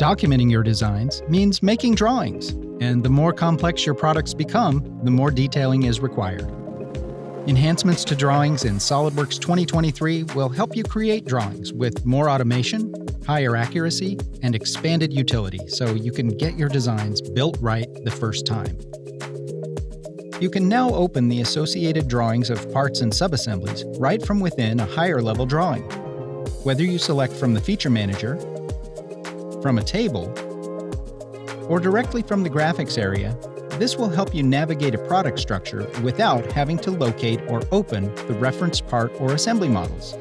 Documenting your designs means making drawings, and the more complex your products become, the more detailing is required. Enhancements to drawings in SOLIDWORKS 2023 will help you create drawings with more automation, higher accuracy, and expanded utility so you can get your designs built right the first time. You can now open the associated drawings of parts and subassemblies right from within a higher-level drawing. Whether you select from the Feature Manager, from a table, or directly from the Graphics area, this will help you navigate a product structure without having to locate or open the reference part or assembly models.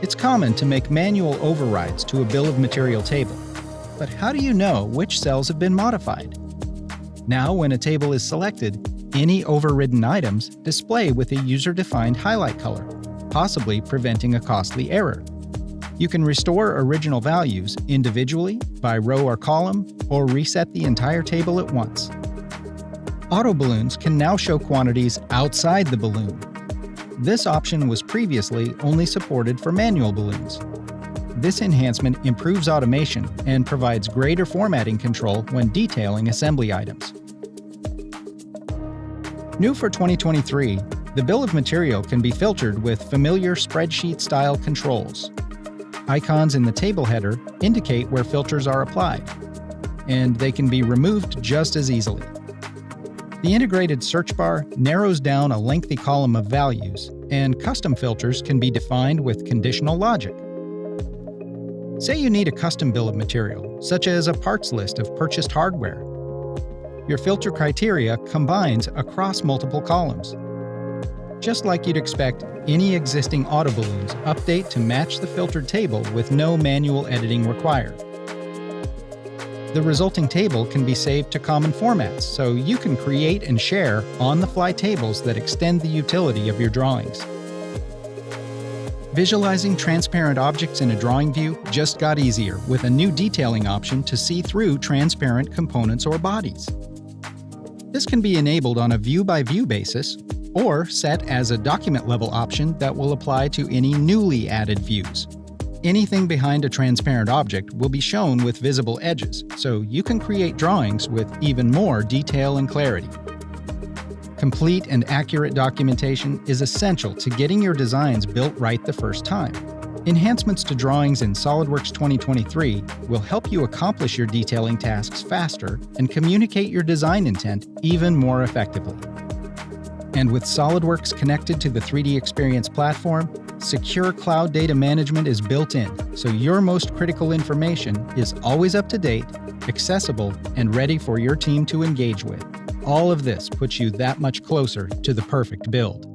It's common to make manual overrides to a bill of material table, but how do you know which cells have been modified? Now, when a table is selected, any overridden items display with a user-defined highlight color, possibly preventing a costly error. You can restore original values individually, by row or column, or reset the entire table at once. Auto balloons can now show quantities outside the balloon. This option was previously only supported for manual balloons. This enhancement improves automation and provides greater formatting control when detailing assembly items. New for 2023, the bill of material can be filtered with familiar spreadsheet-style controls. Icons in the table header indicate where filters are applied, and they can be removed just as easily. The integrated search bar narrows down a lengthy column of values, and custom filters can be defined with conditional logic. Say you need a custom bill of material, such as a parts list of purchased hardware. Your filter criteria combines across multiple columns. Just like you'd expect, any existing auto balloons update to match the filtered table with no manual editing required. The resulting table can be saved to common formats, so you can create and share on-the-fly tables that extend the utility of your drawings. Visualizing transparent objects in a drawing view just got easier with a new detailing option to see through transparent components or bodies. This can be enabled on a view-by-view basis, or set as a document-level option that will apply to any newly added views. Anything behind a transparent object will be shown with visible edges, so you can create drawings with even more detail and clarity. Complete and accurate documentation is essential to getting your designs built right the first time. Enhancements to drawings in SOLIDWORKS 2023 will help you accomplish your detailing tasks faster and communicate your design intent even more effectively. And with SOLIDWORKS connected to the 3D Experience platform, secure cloud data management is built in, so your most critical information is always up to date, accessible, and ready for your team to engage with. All of this puts you that much closer to the perfect build.